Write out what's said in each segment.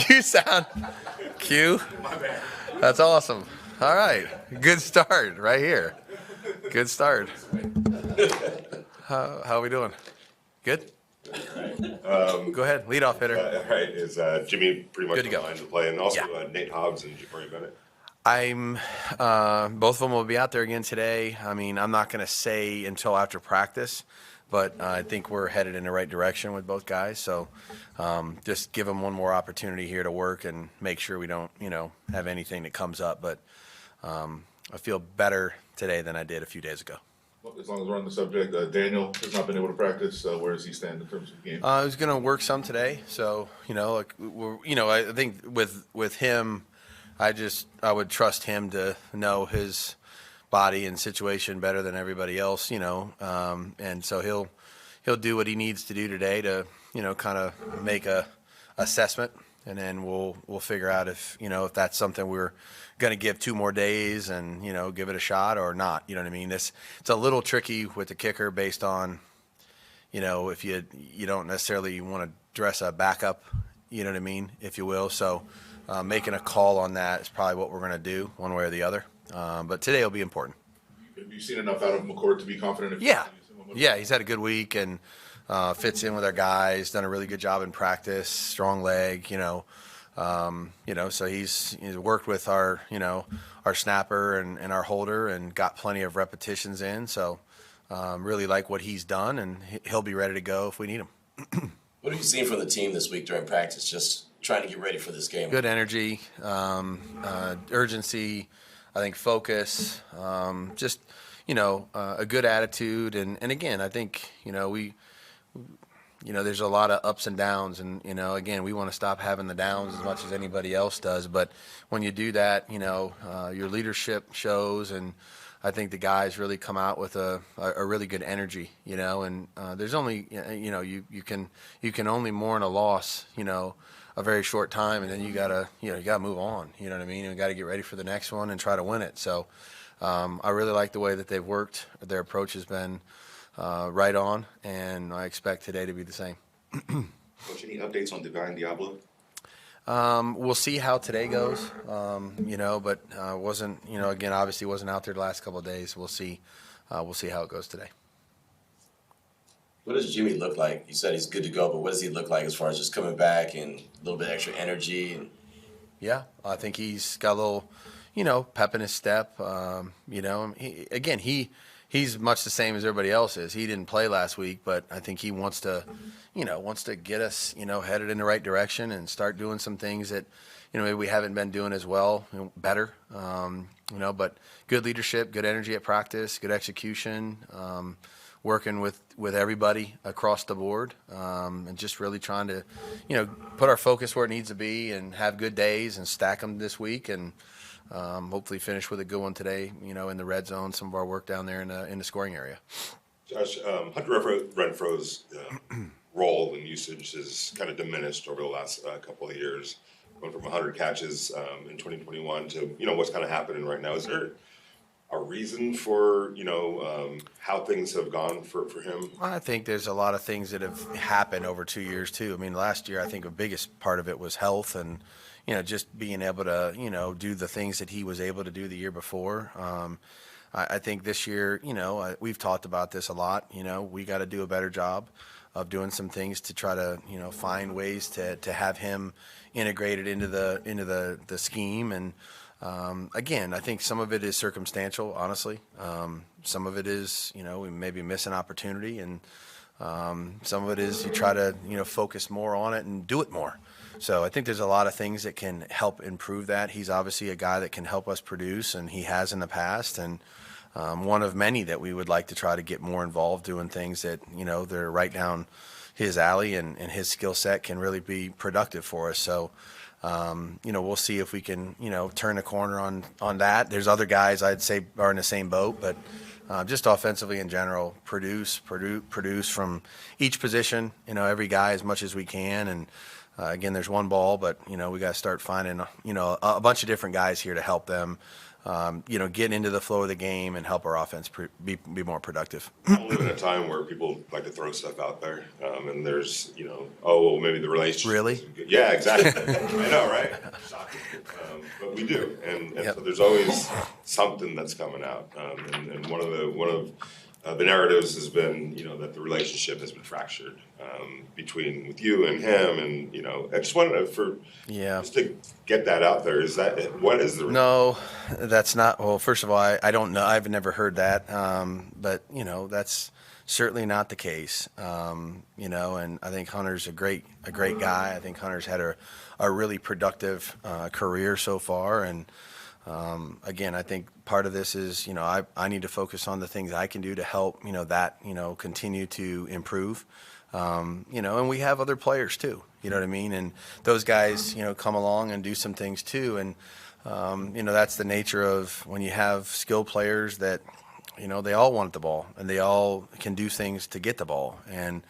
You sound Q. My bad. That's awesome. All right. Good start right here. Good start. How are we doing? Good? Go ahead. Lead off hitter. All right. Is Jimmy pretty much Good to go. in line to play? And also Yeah. Nate Hobbs and Jabari Bennett? Both of them will be out there again today. I mean, I'm not going to say until after practice, but I think we're headed in the right direction with both guys. So just give them one more opportunity here to work and make sure we don't, have anything that comes up. But I feel better today than I did a few days ago. Well, as long as we're on the subject, Daniel has not been able to practice. Where does he stand in terms of game? I was going to work some today. So, I think with him, I would trust him to know his body and situation better than everybody else, and so he'll do what he needs to do today to, kind of make a assessment, and then we'll figure out if that's something we're going to give 2 more days and, give it a shot or not. You know what I mean? It's a little tricky with the kicker based on, if you don't necessarily want to dress a backup, you know what I mean, if you will. So making a call on that is probably what we're going to do one way or the other. But today will be important. Have you seen enough out of McCord to be confident? Yeah, he's had a good week and fits in with our guys. Done a really good job in practice. Strong leg, So he's worked with our snapper and our holder and got plenty of repetitions in. So really like what he's done, and he'll be ready to go if we need him. What have you seen from the team this week during practice? Just trying to get ready for this game. Good energy, urgency, I think focus, just, a good attitude. And again, I think, there's a lot of ups and downs. And, again, we want to stop having the downs as much as anybody else does. But when you do that, your leadership shows. And I think the guys really come out with a really good energy, and there's only, you can only mourn a loss, a very short time, and then you gotta move on. You know what I mean? You gotta get ready for the next one and try to win it. So I really like the way that they've worked. Their approach has been right on, and I expect today to be the same. Coach, any updates on Divine Diablo? We'll see how today goes, but wasn't, again, obviously wasn't out there the last couple of days. We'll see how it goes today. What does Jimmy look like? You said he's good to go, but what does he look like as far as just coming back and a little bit extra energy? Yeah, I think he's got a little, pep in his step. He's much the same as everybody else is. He didn't play last week, but I think he wants to get us, headed in the right direction and start doing some things that, maybe we haven't been doing as well, better. But good leadership, good energy at practice, good execution. Working with everybody across the board, and just really trying to, put our focus where it needs to be and have good days and stack them this week, and hopefully finish with a good one today, in the red zone, some of our work down there in the scoring area. Josh, Hunter Renfrow's role and usage has kind of diminished over the last couple of years, going from 100 catches in 2021 to, what's kind of happening right now. Is there a reason for, how things have gone for him? I think there's a lot of things that have happened over 2 years too. I mean, last year I think the biggest part of it was health and, just being able to, do the things that he was able to do the year before. I think this year, we've talked about this a lot. We got to do a better job of doing some things to try to, find ways to have him integrated into the scheme. And again, I think some of it is circumstantial, honestly. Some of it is, we maybe miss an opportunity, and some of it is you try to, focus more on it and do it more. So I think there's a lot of things that can help improve that. He's obviously a guy that can help us produce, and he has in the past, and one of many that we would like to try to get more involved doing things that, they're right down his alley, and his skill set can really be productive for us. So we'll see if we can, turn the corner on that. There's other guys I'd say are in the same boat, but just offensively in general, produce from each position, every guy as much as we can. And again, there's one ball, but, we got to start finding, a bunch of different guys here to help them get into the flow of the game and help our offense be more productive. I live in a time where people like to throw stuff out there, and there's, oh, well, maybe the relationship. Really? isn't good. Yeah, exactly. I know, right? Shocking. But we do, and Yep. so there's always something that's coming out. And one of the narratives has been, that the relationship has been fractured between with you and him, and I just wanted just to get that out there. What is the No, that's not. Well, first of all, I don't know. I've never heard that. But that's certainly not the case. And I think Hunter's a great guy. I think Hunter's had a really productive career so far. And again, I think part of this is, I need to focus on the things I can do to help, that, continue to improve. And we have other players too, you know what I mean? And those guys, come along and do some things too. And, that's the nature of when you have skilled players that, they all want the ball and they all can do things to get the ball. And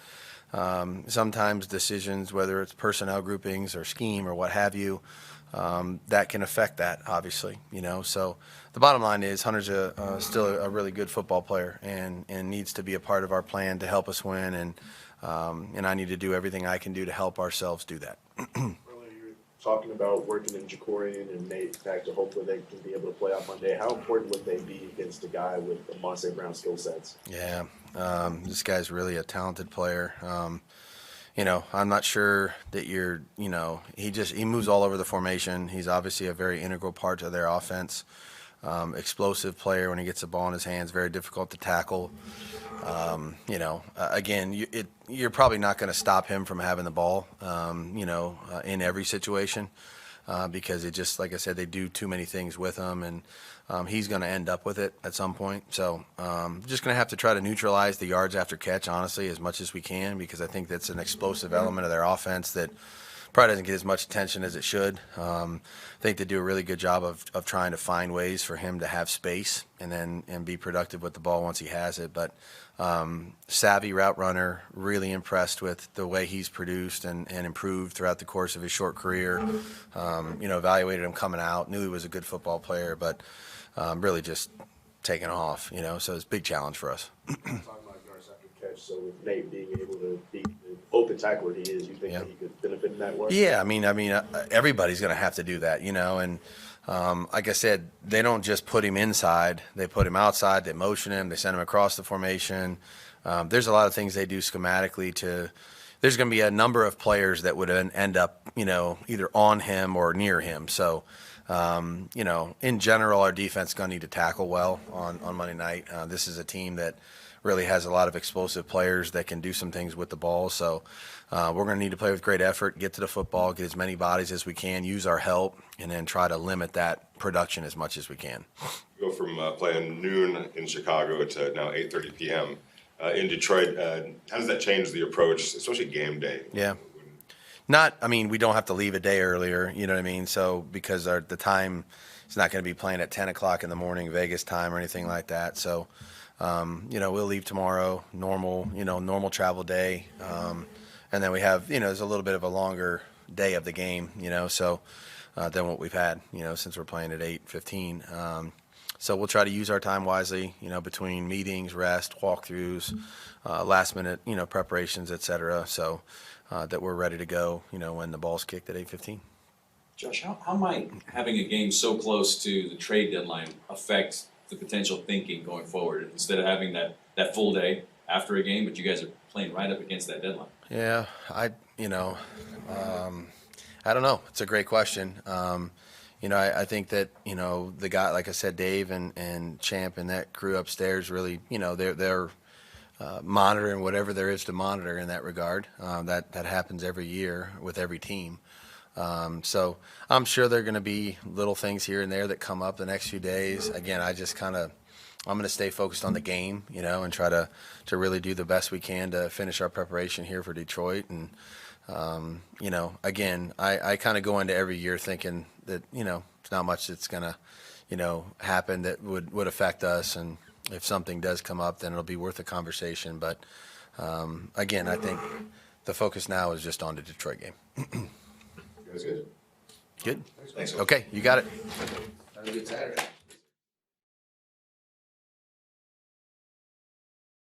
sometimes decisions, whether it's personnel groupings or scheme or what have you, that can affect that, obviously, So the bottom line is Hunter's still a really good football player and needs to be a part of our plan to help us win. And I need to do everything I can do to help ourselves do that. Earlier you were talking about working in Jacorian and Nate back to hopefully they can be able to play on Monday. How important would they be against a guy with a Monte Brown skill sets? Yeah, this guy's really a talented player. I'm not sure that he moves all over the formation. He's obviously a very integral part of their offense. Explosive player when he gets the ball in his hands, very difficult to tackle. Again, you're probably not going to stop him from having the ball, in every situation, because it just, like I said, they do too many things with him, and he's going to end up with it at some point. So just going to have to try to neutralize the yards after catch, honestly, as much as we can, because I think that's an explosive element of their offense that probably doesn't get as much attention as it should. I think they do a really good job of trying to find ways for him to have space and be productive with the ball once he has it. But savvy route runner, really impressed with the way he's produced and improved throughout the course of his short career. Evaluated him coming out, knew he was a good football player, but really just taking off, so it's a big challenge for us. Talking about yards after catch, so with Nate being able to be the open tackler he is, you think that he could benefit in that way? Yeah, I mean, everybody's going to have to do that, and like I said, they don't just put him inside; they put him outside. They motion him, they send him across the formation. There's a lot of things they do schematically there's going to be a number of players that would end up, either on him or near him. So, in general, our defense is going to need to tackle well on Monday night. This is a team that really has a lot of explosive players that can do some things with the ball. So we're going to need to play with great effort, get to the football, get as many bodies as we can, use our help, and then try to limit that production as much as we can. Go from playing noon in Chicago to now 8:30 p.m. In Detroit? How does that change the approach, especially game day? Yeah. We don't have to leave a day earlier, you know what I mean? So because the time is not going to be playing at 10 o'clock in the morning, Vegas time or anything like that. So, we'll leave tomorrow, normal travel day. And then we have, there's a little bit of a longer day of the game, so than what we've had, since we're playing at 8:15. So we'll try to use our time wisely, between meetings, rest, walkthroughs, last minute, preparations, et cetera. So that we're ready to go, when the ball's kicked at 8:15. Josh, how might having a game so close to the trade deadline affect the potential thinking going forward, instead of having that full day after a game, but you guys are playing right up against that deadline? Yeah, I don't know. It's a great question. I think that, the guy, like I said, Dave and Champ and that crew upstairs really, they're monitoring whatever there is to monitor in that regard. That happens every year with every team. So I'm sure there are going to be little things here and there that come up the next few days. Again, I'm going to stay focused on the game, and try to really do the best we can to finish our preparation here for Detroit. And, again, I kind of go into every year thinking that, it's not much that's going to, happen that would affect us. And if something does come up, then it'll be worth a conversation. But, again, I think the focus now is just on the Detroit game. You guys good? Good? Thanks. Okay, you got it. Have a good Saturday.